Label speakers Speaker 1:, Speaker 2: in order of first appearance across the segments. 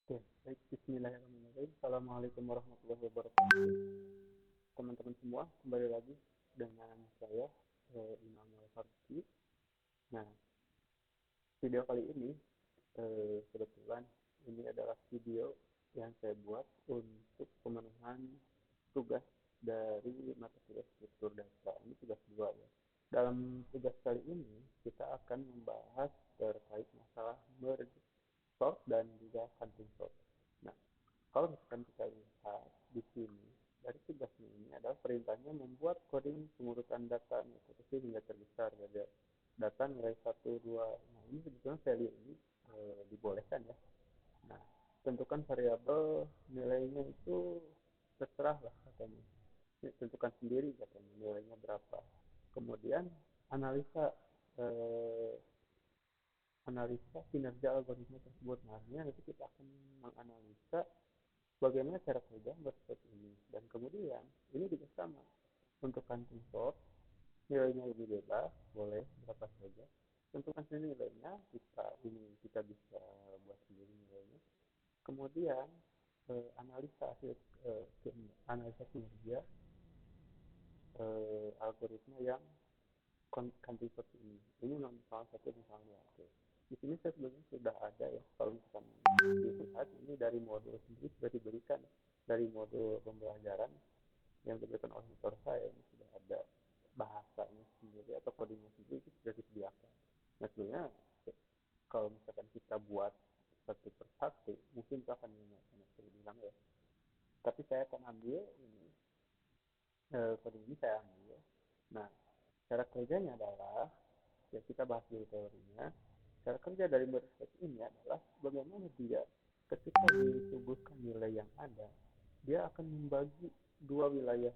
Speaker 1: Oke, baik. Bismillahirrahmanirrahim. Assalamualaikum warahmatullahi wabarakatuh. Teman-teman semua, kembali lagi dengan saya, Imam Al-Farsi. Nah, video kali ini, kebetulan ini adalah video yang saya buat untuk pemenuhan tugas dari mata kuliah struktur data. Ini tugas 2 ya. Dalam tugas kali ini, kita akan membahas terkait masalah merge sort dan juga hunting sort. Nah, kalau misalkan kita lihat di sini, dari tugasnya ini adalah perintahnya membuat coding pengurutan data dari kecil hingga terbesar ya. Data nilai 1, 2. Nah, ini sebetulnya value ini dibolehkan ya. Nah, tentukan variabel nilainya itu terserah lah katanya. Tentukan sendiri katanya nilainya berapa. Kemudian analisa eh, analisa kinerja algoritma tersebut. Nah, ini nanti kita akan menganalisa bagaimana cara kerja berstep ini. Dan kemudian ini juga sama untuk hunting sort, nilainya lebih bebas, boleh berapa saja. Tentukan sendiri nilainya, kita bisa buat sendiri nilainya. Kemudian analisa hasil analisa kinerja algoritma yang hunting sort ini. Ini salah satu misalnya. Oke. Di sini saya sebenarnya sudah ada ya, kalau misalkan dilihat ini dari modul sendiri sudah diberikan, dari modul pembelajaran yang diberikan oleh mentor saya ini sudah ada bahasanya sendiri atau codingnya sendiri itu sudah disediakan. Nah sebenarnya kalau misalkan kita buat satu persatu mungkin itu akan bilang ya. Tapi saya akan ambil ini coding ini saya ambil. Nah cara kerjanya adalah ya kita bahas dulu teorinya. Cara kerja dari merge ini adalah bagaimana dia ketika disuguhkan nilai yang ada, dia akan membagi dua wilayah,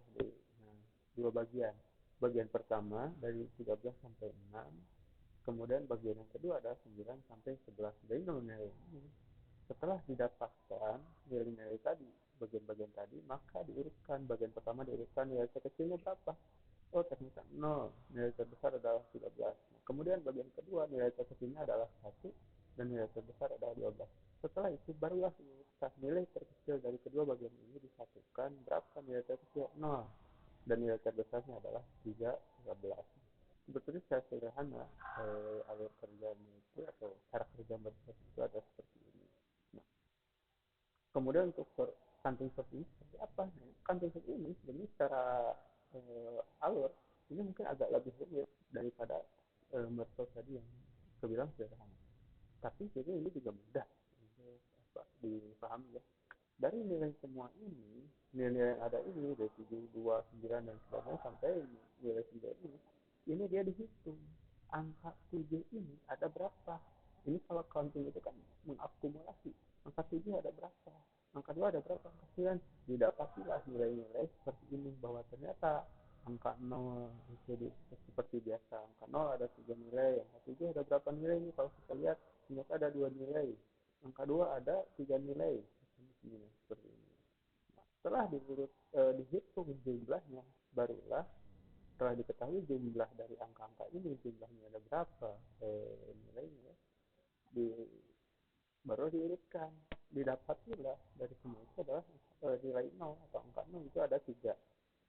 Speaker 1: nah, dua bagian. Bagian pertama dari 13 sampai 6, kemudian bagian yang kedua adalah 9 sampai 11. Jadi nilai ini setelah didapatkan nilai-nilai tadi, bagian-bagian tadi, maka diurutkan. Bagian pertama diurutkan nilai terkecilnya berapa. Oh ternyata 0, nilai terbesar adalah 13. Nah, kemudian bagian kedua nilai terkecilnya adalah 1 dan nilai terbesar adalah 12. Setelah itu barulah nilai terkecil dari kedua bagian ini disatukan, berapa nilai terkecil 0 dan nilai terbesarnya adalah 13. Sebetulnya secara sederhana alur kerjanya itu atau cara kerja mereka itu ada seperti ini. Nah, kemudian untuk hunting sort ini seperti apa? Hunting sort ini sebenarnya secara alur ini mungkin agak lebih rumit daripada merge tadi yang kebilang sederhana. Tapi jadi ini juga mudah dipahami ya. Dari nilai semua ini, nilai yang ada ini dari 7, 2, 9 dan sebagainya sampai nilai 9 ini dia dihitung. Angka 7 ini ada berapa? Ini kalau counting itu kan mengakumulasi. Angka 7 ada berapa? Angka 2 ada berapa? Kemudian didapatilah nilai-nilai seperti ini bahwa ternyata angka 0 jadi seperti biasa. Angka 0 ada 3 nilai, angka 7 ada berapa nilai ini? Kalau kita lihat ternyata ada 2 nilai. Angka 2 ada 3 nilai. Seperti ini. Nah, setelah dihitung jumlahnya, barulah setelah diketahui jumlah dari angka-angka ini, jumlahnya ada berapa nilainya, baru diurutkan. Didapatilah dari semua itu adalah nilai 0 atau angka 0 itu ada 3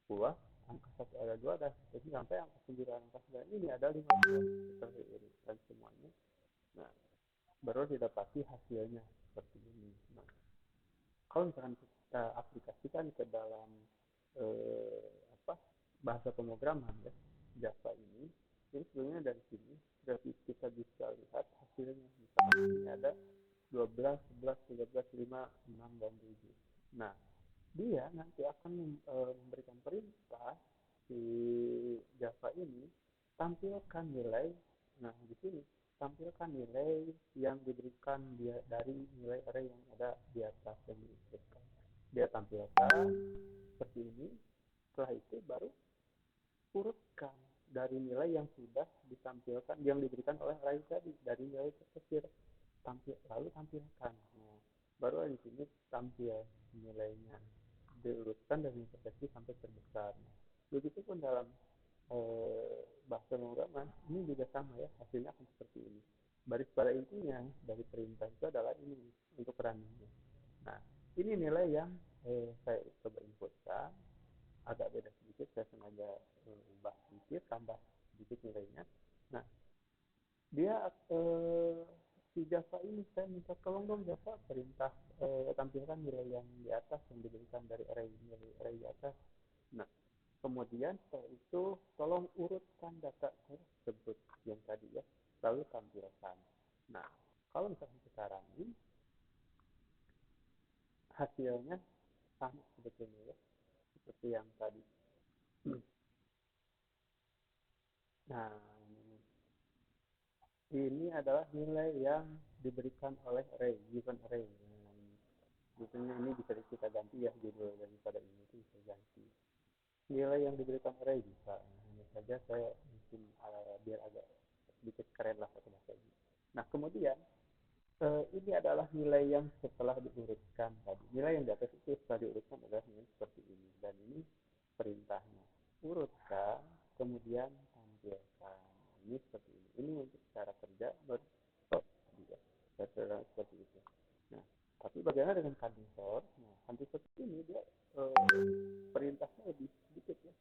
Speaker 1: buah, angka 1 ada 2, ada 1 sampai angka 9. Angka 9 ini ada 15 setelah diurutkan semuanya. Nah, baru didapati hasilnya seperti ini. Nah, kalau misalkan kita aplikasikan ke dalam bahasa pemrograman ya, Java ini sebenarnya dari sini kita bisa lihat hasilnya. Misalkan ini ada 12, 11, 13, 5, 6, dan 7. Nah, dia nanti akan memberikan perintah si Java ini tampilkan nilai. Nah, di sini tampilkan nilai yang diberikan dia dari nilai array yang ada di atas yang disebutkan. Dia tampilkan seperti ini. Setelah itu baru urutkan dari nilai yang sudah ditampilkan, yang diberikan oleh array tadi dari nilai terkecil, lalu tampilkan. Nah, baru di sini tampil nilainya, diurutkan dari yang terkecil sampai terbesar. Begitu pun dalam bahasa pemrograman ini juga sama ya, hasilnya akan seperti ini. Baris pada intinya dari perintah itu adalah ini untuk runningnya. ini nilai yang saya coba inputkan, agak beda sedikit, saya sengaja ubah sedikit, tambah sedikit nilainya. Nah, dia si Java ini saya minta tolong dong Java perintah tampilkan nilai yang di atas yang diberikan dari array di atas. Nah, kemudian setelah itu tolong urutkan data tersebut yang tadi ya, lalu tampilkan. Nah, kalau misalkan sekarang ini hasilnya sama sebetulnya ya, seperti yang tadi. Nah, ini adalah nilai yang diberikan oleh array, given array. Judulnya ini bisa kita ganti ya, judul daripada ini itu bisa ganti. Nilai yang diberikan array bisa. Hanya saja saya mungkin biar agak sedikit keren lah pakai bahasa ini. Nah, kemudian ini adalah nilai yang setelah diurutkan tadi. Nilai yang di atas itu setelah diurutkan adalah nilai seperti ini. Dan ini perintahnya. Urutkan, kemudian tampilkan. Ini seperti ini. Ini untuk cara kerja berstop. Seperti itu. Nah, tapi bagaimana dengan cutting sort? Nah, cutting sort ini dia perintahnya lebih sedikit ya.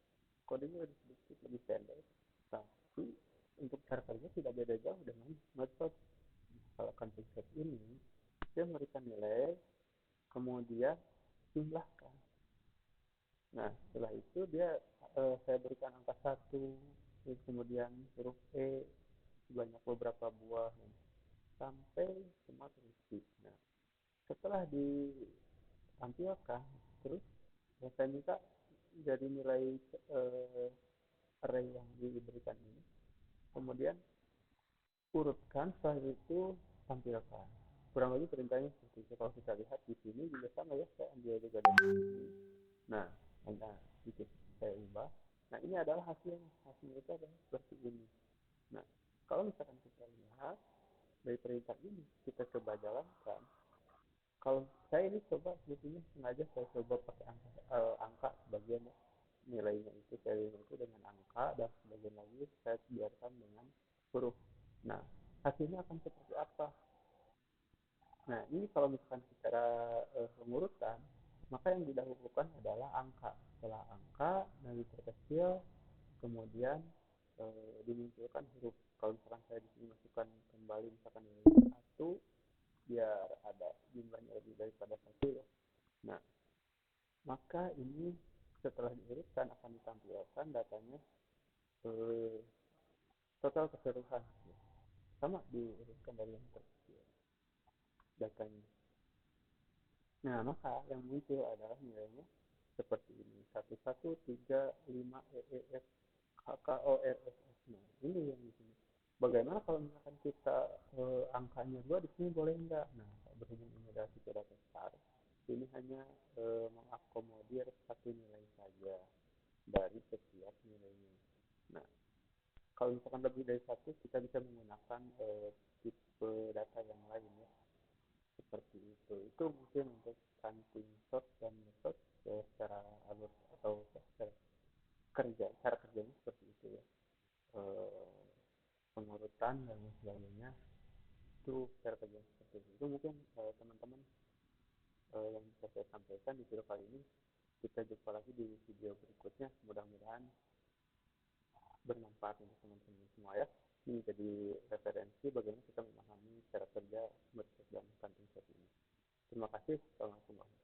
Speaker 1: Kodenya lebih sedikit, lebih pendek. Tapi untuk cara kerja tidak beda jauh dengan method. Kalau cutting sort ini dia memberikan nilai, kemudian jumlahkan. Nah, setelah itu dia saya berikan angka 1, kemudian huruf E sebanyak beberapa buah sampai semua terisi. Nah, setelah ditampilkan, terus saya minta dari nilai array yang diberikan ini, kemudian urutkan, setelah itu tampilkan. Kurang lebih perintahnya seperti itu. Kalau kita lihat di sini juga sama ya, saya ambil juga dari sini. Nah, hanya sedikit saya ubah. Nah, ini adalah hasilnya itu adalah seperti ini. Nah, kalau misalkan kita lihat dari perintah ini, kita coba jalankan. Kalau saya ini coba sebetulnya sengaja saya coba pakai angka sebagian nilainya itu saya itu dengan angka, dan sebagian lagi saya biarkan dengan huruf. Nah, hasilnya akan seperti apa? Nah, ini kalau misalkan secara pengurutan, maka yang didahulukan adalah angka. Setelah angka dari terkecil, kemudian dimunculkan huruf. Kalau misalkan saya di sini masukkan kembali misalkan nilai 1, biar ada jumlahnya lebih daripada 1 ya. Nah, maka ini setelah diurutkan akan ditampilkan datanya total keseluruhan. Sama diurutkan dari yang terkecil datanya. Nah, maka yang muncul adalah nilainya seperti ini. 1135 EEF HKORSS. Nah, ini yang di sini. Bagaimana kalau misalkan kita angkanya 2 di sini boleh enggak? Nah, berhubung ini adalah tipe data besar, ini hanya mengakomodir satu nilai saja dari setiap nilainya. Nah, kalau misalkan lebih dari satu, kita bisa menggunakan tipe data yang lain ya. Seperti itu mungkin untuk cutting sort dan method secara alur atau secara kerja, cara kerjanya seperti itu ya. Pengurutan dan sebagainya itu cara kerja seperti itu mungkin teman-teman yang bisa saya sampaikan di video kali ini. Kita jumpa lagi di video berikutnya, mudah-mudahan bermanfaat untuk teman-teman semua ya. Ini jadi referensi bagaimana kita memahami cara kerja method dan cutting sort ini. Terima kasih. Assalamualaikum.